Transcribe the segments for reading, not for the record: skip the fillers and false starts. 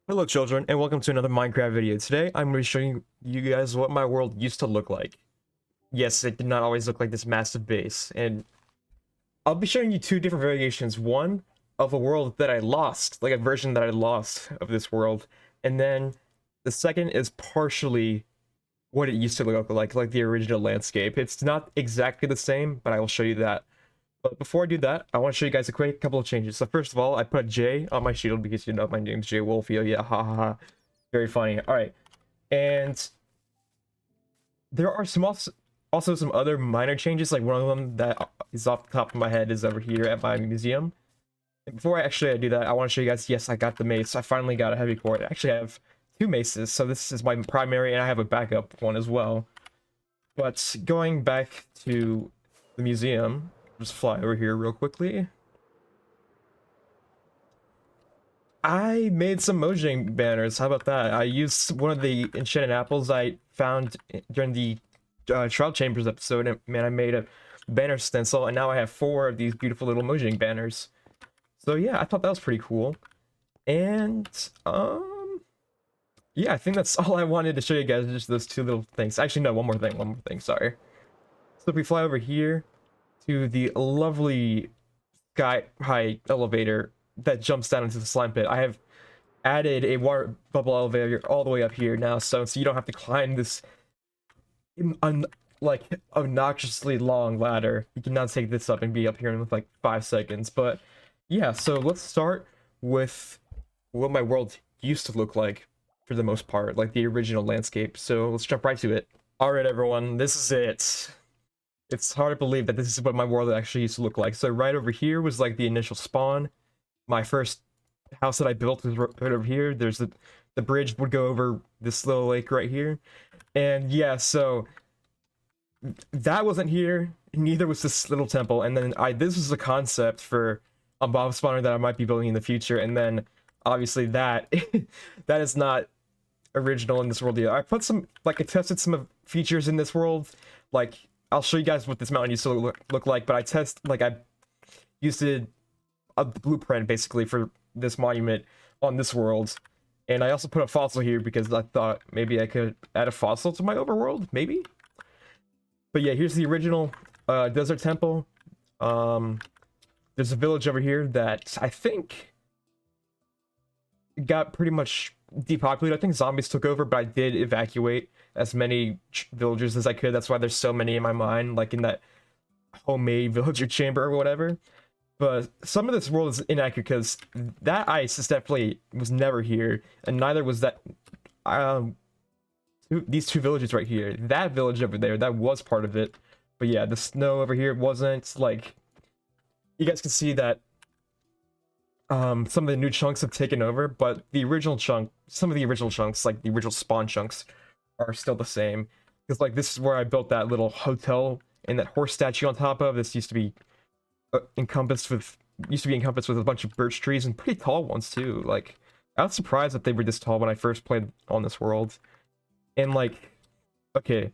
Hello children, and welcome to another Minecraft video. Today, I'm going to be showing you guys what my world used to look like. Yes, it did not always look like this massive base, and I'll be showing you two different variations. One of a world that I lost, like a version that I lost of this world, and then the second is partially what it used to look like the original landscape. It's not exactly the same, but I will show you that. But before I do that, I want to show you guys a quick couple of changes. So first of all, I put a J on my shield because you know my name's Jay Wolfio. Yeah, ha ha ha. Very funny. All right, and there are also some other minor changes. Like one of them that is off the top of my head is over here at my museum. And before I do that, I want to show you guys. Yes, I got the mace. I finally got a heavy core. I actually have two maces, so this is my primary, and I have a backup one as well. But going back to the museum, just fly over here real quickly. I made some Mojang banners. How about that? I used one of the enchanted apples I found during the Trial Chambers episode, and man, I made a banner stencil, and now I have four of these beautiful little Mojang banners. So yeah, I thought that was pretty cool. And yeah, I think that's all I wanted to show you guys, just those two little things. Actually, no, one more thing, sorry. So if we fly over here to the lovely sky high elevator that jumps down into the slime pit, I have added a water bubble elevator all the way up here now, so you don't have to climb this like obnoxiously long ladder. You can now take this up and be up here in like 5 seconds. But yeah, so let's start with what my world used to look like for the most part, like the original landscape. So let's jump right to it. All right, everyone, this is it. It's hard to believe that this is what my world actually used to look like. So right over here was like the initial spawn. My first house that I built was right over here. There's the bridge would go over this little lake right here. And yeah, so that wasn't here. Neither was this little temple. And then this was a concept for a mob spawner that I might be building in the future. And then obviously that that is not original in this world yet. I put some I tested some features in this world. Like I'll show you guys what this mountain used to look like, but I used a blueprint basically for this monument on this world. And I also put a fossil here because I thought maybe I could add a fossil to my overworld, maybe. But yeah, here's the original desert temple. There's a village over here that I think got pretty much depopulated. I think zombies took over, but I did evacuate as many villagers as I could. That's why there's so many in my mind, like in that homemade villager chamber or whatever. But some of this world is inaccurate because that ice is definitely was never here, and neither was that these two villages right here. That village over there, that was part of it. But yeah, the snow over here wasn't. Like, you guys can see that some of the new chunks have taken over, but the original chunk, some of the original chunks, like the original spawn chunks, are still the same. Because like this is where I built that little hotel and that horse statue on top of. This used to be encompassed with a bunch of birch trees, and pretty tall ones too. Like, I was surprised that they were this tall when I first played on this world. And like, okay,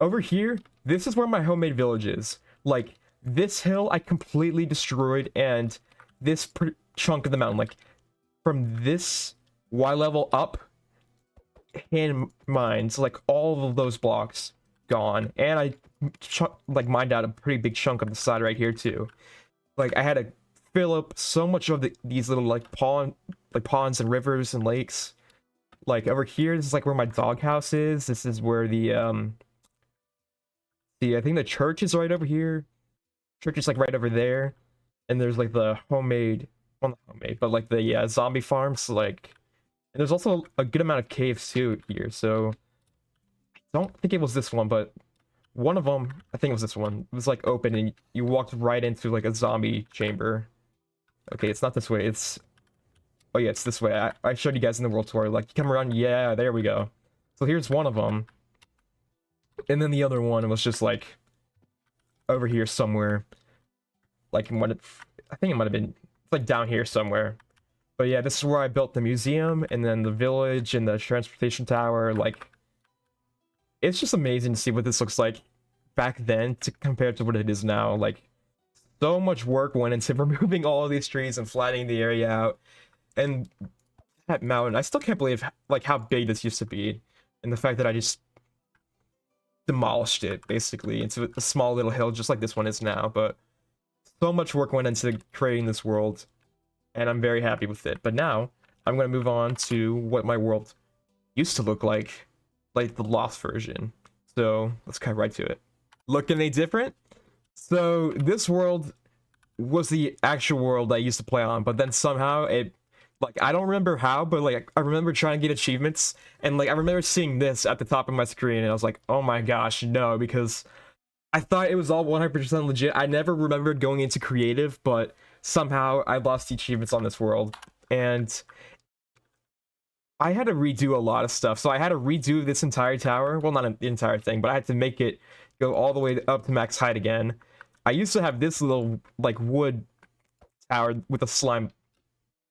over here, this is where my homemade village is. Like, this hill I completely destroyed, and this chunk of the mountain, like from this Y level up, hand mines, like all of those blocks gone. And I mined out a pretty big chunk of the side right here too. Like, I had to fill up so much of these little like ponds and rivers and lakes. Like over here, this is like where my doghouse is. This is where the I think the church is right over here. Church is like right over there. And there's like the homemade, well, not homemade, but like the zombie farms. Like, and there's also a good amount of caves too here. So I don't think it was this one, but one of them, I think it was this one. It was like open, and you walked right into like a zombie chamber. Okay, it's not this way. It's, oh yeah, it's this way. I showed you guys in the world tour. Like, you come around, yeah, there we go. So here's one of them. And then the other one was just like over here somewhere. Like, I think it might have been like down here somewhere. But yeah, this is where I built the museum, and then the village and the transportation tower. Like, it's just amazing to see what this looks like back then to compared to what it is now. Like, so much work went into removing all of these trees and flattening the area out. And that mountain. I still can't believe like how big this used to be, and the fact that I just demolished it basically into a small little hill, just like this one is now. But so much work went into creating this world, and I'm very happy with it. But now I'm gonna move on to what my world used to look like the Lost version. So let's cut right to it. Look any different? So this world was the actual world I used to play on, but then somehow it, like, I don't remember how, but like I remember trying to get achievements, and like I remember seeing this at the top of my screen, and I was like, oh my gosh, no, because I thought it was all 100% legit. I never remembered going into creative, but somehow I lost the achievements on this world, and I had to redo a lot of stuff. So I had to redo this entire tower. Well, not the entire thing, but I had to make it go all the way up to max height again. I used to have this little like wood tower with a slime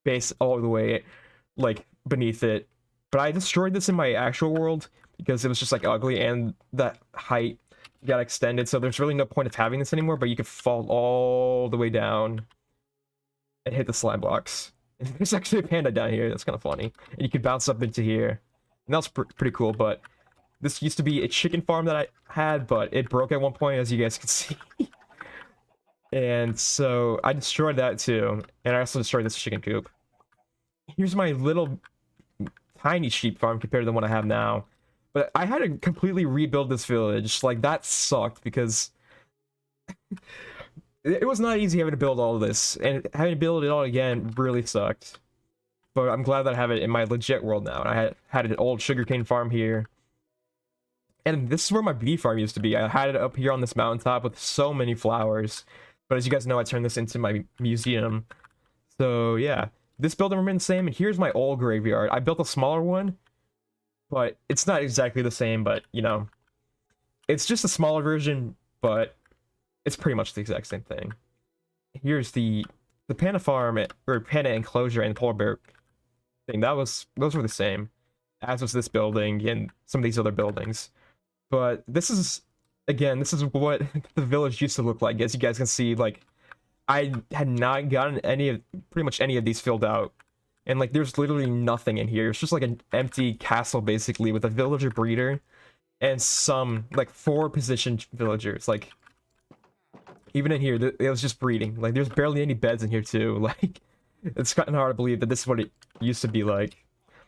base all the way like beneath it, but I destroyed this in my actual world because it was just like ugly, and that height got extended, so there's really no point of having this anymore. But you could fall all the way down and hit the slime blocks. And there's actually a panda down here. That's kind of funny, and you could bounce up into here, and that was pretty cool. But this used to be a chicken farm that I had, but it broke at one point, as you guys can see. And so I destroyed that too, and I also destroyed this chicken coop. Here's my little tiny sheep farm compared to the one I have now. But I had to completely rebuild this village. Like, that sucked because it was not easy having to build all of this, and having to build it all again really sucked. But I'm glad that I have it in my legit world now. And I had an old sugarcane farm here. And this is where my bee farm used to be. I had it up here on this mountaintop with so many flowers. But as you guys know, I turned this into my museum. So yeah, this building remains the same. And here's my old graveyard. I built a smaller one, but it's not exactly the same. But you know, it's just a smaller version, but it's pretty much the exact same thing. Here's the panda farm, or panda enclosure, and polar bear thing. Those were the same, as was this building and some of these other buildings. But this is, again, this is what the village used to look like. As you guys can see, like, I had not gotten pretty much any of these filled out. And, like, there's literally nothing in here. It's just, like, an empty castle, basically, with a villager breeder and some, like, 4 positioned villagers. Like, even in here, it was just breeding. Like, there's barely any beds in here, too. Like, it's gotten hard to believe that this is what it used to be like.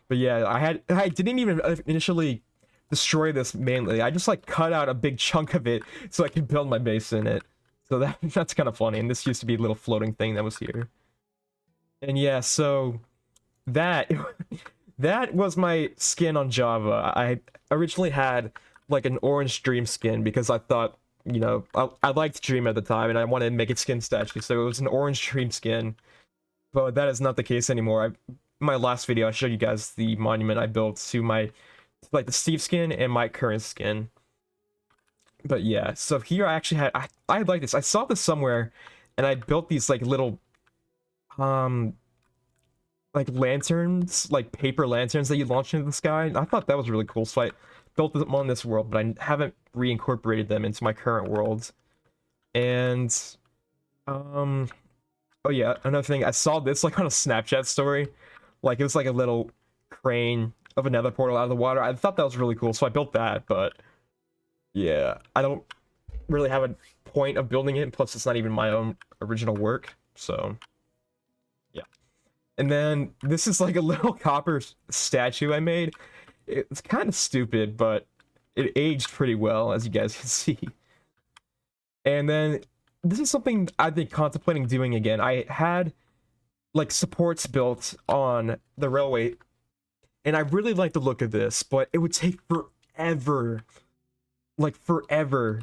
But, yeah, I didn't even initially destroy this mainly. I just like cut out a big chunk of it so I could build my base in it. So that's kind of funny. And this used to be a little floating thing that was here. And yeah, so that was my skin on Java. I originally had like an orange dream skin because I thought, you know, I liked Dream at the time and I wanted to make it skin statue. So it was an orange dream skin. But that is not the case anymore. In my last video, I showed you guys the monument I built to my, like, the Steve skin and my current skin. But yeah, so here I actually had, I like this. I saw this somewhere, and I built these like little like lanterns, like paper lanterns that you launch into the sky. And I thought that was really cool, so I built them on this world, but I haven't reincorporated them into my current world. And oh yeah, another thing, I saw this like on a Snapchat story. Like, it was like a little crane of a nether portal out of the water. I thought that was really cool, so I built that. But yeah, I don't really have a point of building it, plus it's not even my own original work. So yeah. And then this is like a little copper statue I made. It's kind of stupid, but it aged pretty well, as you guys can see. And then this is something I've been contemplating doing again. I had like supports built on the railway, and I really like the look of this, but it would take forever, like forever,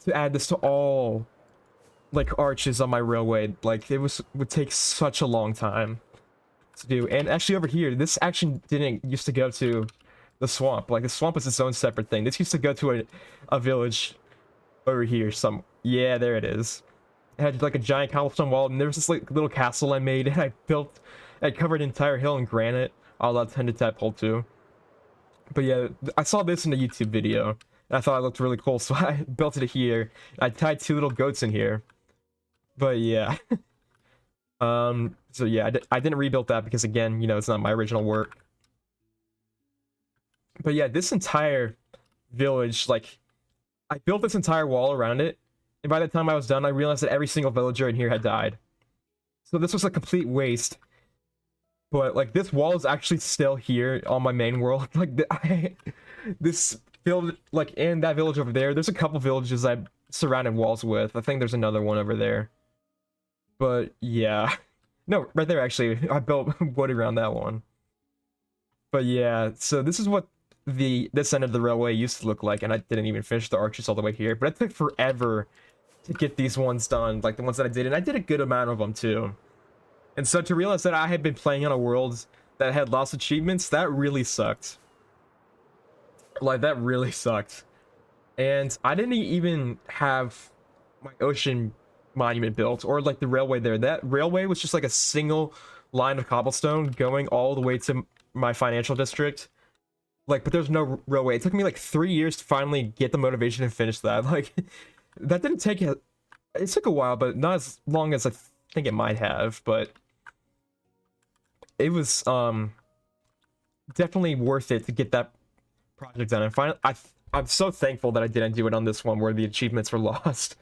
to add this to all like arches on my railway. Like, it would take such a long time to do. And actually over here, this actually didn't used to go to the swamp. Like, the swamp is its own separate thing. This used to go to a village over here. Yeah, there it is. It had like a giant cobblestone wall, and there was this like little castle I made, and I covered an entire hill in granite. I'll allow 10 to tadpole too. But yeah, I saw this in a YouTube video, and I thought it looked really cool, so I built it here. I tied 2 little goats in here. But yeah. So So yeah, I didn't rebuild that because again, you know, it's not my original work. But yeah, this entire village, like, I built this entire wall around it, and by the time I was done, I realized that every single villager in here had died. So this was a complete waste. But like, this wall is actually still here on my main world. Like, this field, like, in that village over there, there's a couple villages I surrounded walls with. I think there's another one over there. But yeah, no, right there actually. I built wood around that one. But yeah, so this is what this end of the railway used to look like, and I didn't even finish the arches all the way here. But it took forever to get these ones done, like the ones that I did, and I did a good amount of them too. And so to realize that I had been playing on a world that had lost achievements, that really sucked. Like, that really sucked. And I didn't even have my ocean monument built, or like the railway there. That railway was just like a single line of cobblestone going all the way to my financial district. Like, but there's no railway. It took me like 3 years to finally get the motivation to finish that. Like, that didn't take it took a while, but not as long as I think it might have. But it was definitely worth it to get that project done. And finally, I'm so thankful that I didn't do it on this one where the achievements were lost.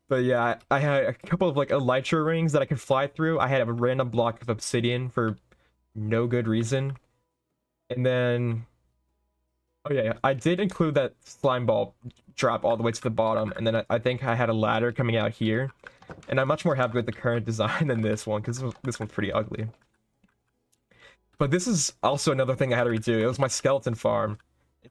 But yeah, I had a couple of like elytra rings that I could fly through. I had a random block of obsidian for no good reason. And then, oh yeah, I did include that slime ball drop all the way to the bottom. And then I think I had a ladder coming out here. And I'm much more happy with the current design than this one, because this one's pretty ugly. But this is also another thing I had to redo. It was my skeleton farm.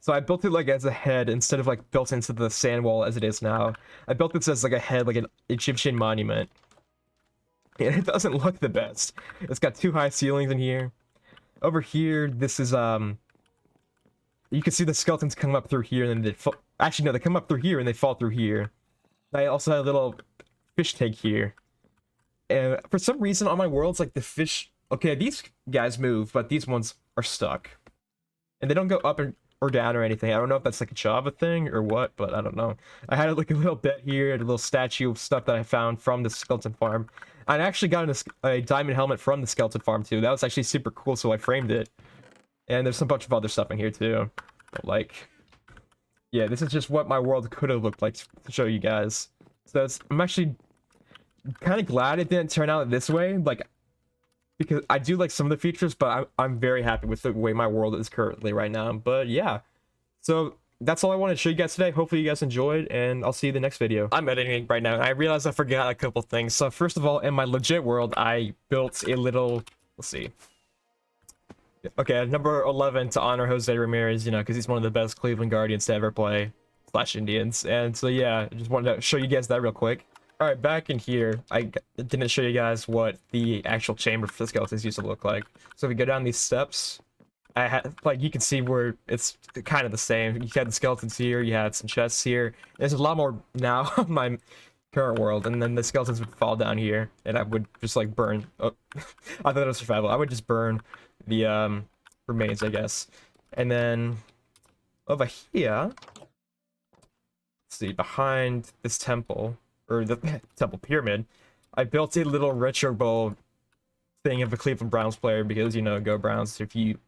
So I built it like as a head instead of like built into the sand wall as it is now. I built this as like a head, like an Egyptian monument. And it doesn't look the best. It's got 2 high ceilings in here. Over here, this is you can see the skeletons come up through here and then they actually no, they come up through here and they fall through here. I also had a little fish tank here. And for some reason on my worlds, like the fish, okay, these guys move, but these ones are stuck. And they don't go up or down or anything. I don't know if that's like a Java thing or what, but I don't know. I had like a little bed here, a little statue of stuff that I found from the skeleton farm. I actually got a diamond helmet from the skeleton farm too. That was actually super cool, so I framed it. And there's a bunch of other stuff in here too. But like, yeah, this is just what my world could have looked like to show you guys. So I'm actually kind of glad it didn't turn out this way. Like, because I do like some of the features, but I'm very happy with the way my world is currently right now. But yeah, so that's all I wanted to show you guys today. Hopefully you guys enjoyed, and I'll see you in the next video. I'm editing right now, and I realized I forgot a couple things. So first of all, in my legit world, I built a little, let's see. Okay, number 11 to honor Jose Ramirez, you know, because he's one of the best Cleveland Guardians to ever play, / Indians. And so yeah, I just wanted to show you guys that real quick. All right, back in here, I didn't show you guys what the actual chamber for the skeletons used to look like. So if we go down these steps, I had, like, you can see where it's kind of the same. You had the skeletons here, you had some chests here. There's a lot more now on my current world, and then the skeletons would fall down here, and I would just like burn. Oh, I thought it was survival. I would just burn the remains, I guess. And then over here, let's see, behind this temple, or the temple pyramid, I built a little retro bowl thing of a Cleveland Browns player because, you know, go Browns. If you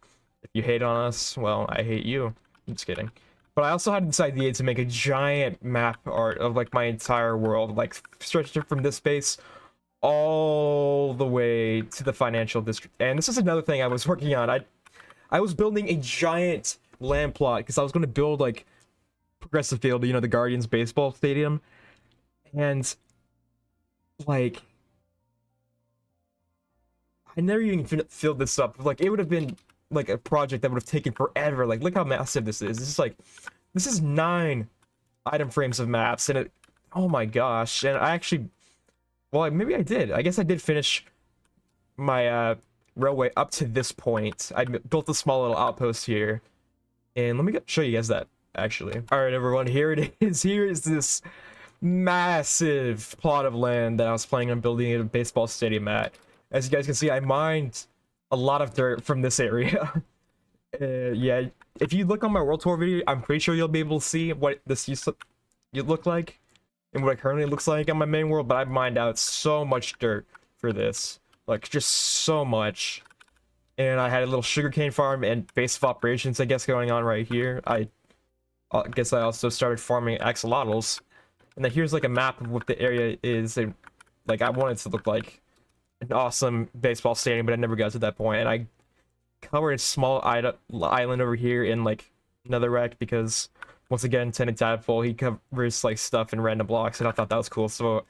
hate on us, well, I hate you. I'm just kidding. But I also had this idea to make a giant map art of like my entire world, like stretched it from this space all the way to the financial district. And this is another thing I was working on. I was building a giant land plot because I was going to build like Progressive Field, you know, the Guardians baseball stadium. And like, I never even filled this up. Like, it would have been like a project that would have taken forever. Like, look how massive this is. This is 9 item frames of maps, and it, oh my gosh. And I actually, well, maybe I did. I guess I did finish my railway up to this point. I built a small little outpost here, and let me show you guys that actually. All right, everyone, here it is. Here is this massive plot of land that I was planning on building a baseball stadium at. As you guys can see, I mined a lot of dirt from this area. Yeah, if you look on my world tour video, I'm pretty sure you'll be able to see what this used to look like and what it currently looks like on my main world, but I've mined out so much dirt for this. like just so much. And I had a little sugarcane farm and base of operations, I guess, going on right here. I guess I also started farming axolotls. And then here's like a map of what the area is. And, like, I wanted it to look like an awesome baseball stadium, but I never got to that point. And I covered a small island over here in like Netherrack because, once again, Tenant Tadpole, he covers like stuff in random blocks, and I thought that was cool. So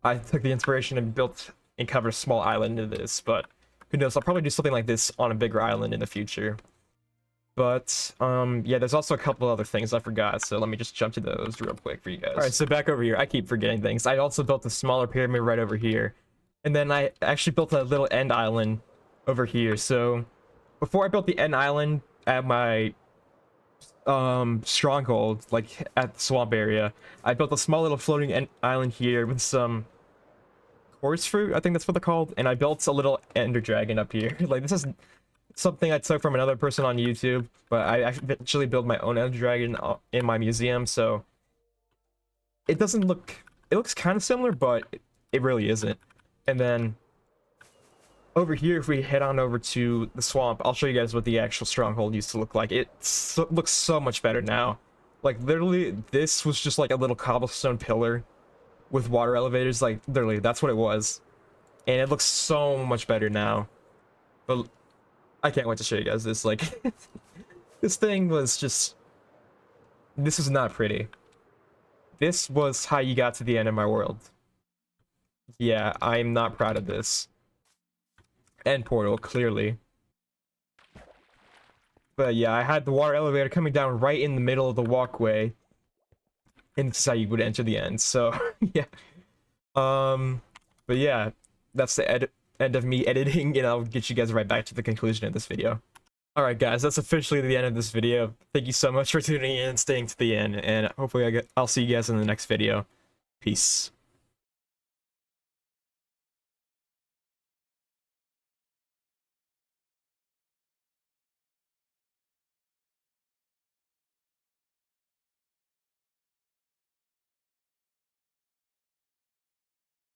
I took the inspiration and built and covered a small island into this. But who knows? I'll probably do something like this on a bigger island in the future. But yeah, there's also a couple other things I forgot, so let me just jump to those real quick for you guys. All right, so back over here, I keep forgetting things. I also built a smaller pyramid right over here, and then I actually built a little end island over here. So before I built the end island at my stronghold, like at the swamp area, I built a small little floating end island here with some horse fruit, I think that's what they're called, and I built a little ender dragon up here. Like, this is something I took from another person on YouTube, but I actually built my own ender dragon in my museum, so it doesn't look, it looks kind of similar, but it really isn't. And then over here, if we head on over to the swamp, I'll show you guys what the actual stronghold used to look like. It looks so much better now. Like, literally, this was just like a little cobblestone pillar with water elevators. Like, literally, that's what it was. And it looks so much better now. But I can't wait to show you guys this. Like, this thing was just... This is not pretty. This was how you got to the end of my world. Yeah, I'm not proud of this. End portal, clearly. But yeah, I had the water elevator coming down right in the middle of the walkway. And this is how you would enter the end, so, yeah. But yeah, that's the end of me editing, and I'll get you guys right back to the conclusion of this video. Alright guys, that's officially the end of this video. Thank you so much for tuning in and staying to the end, and hopefully I'll see you guys in the next video. Peace.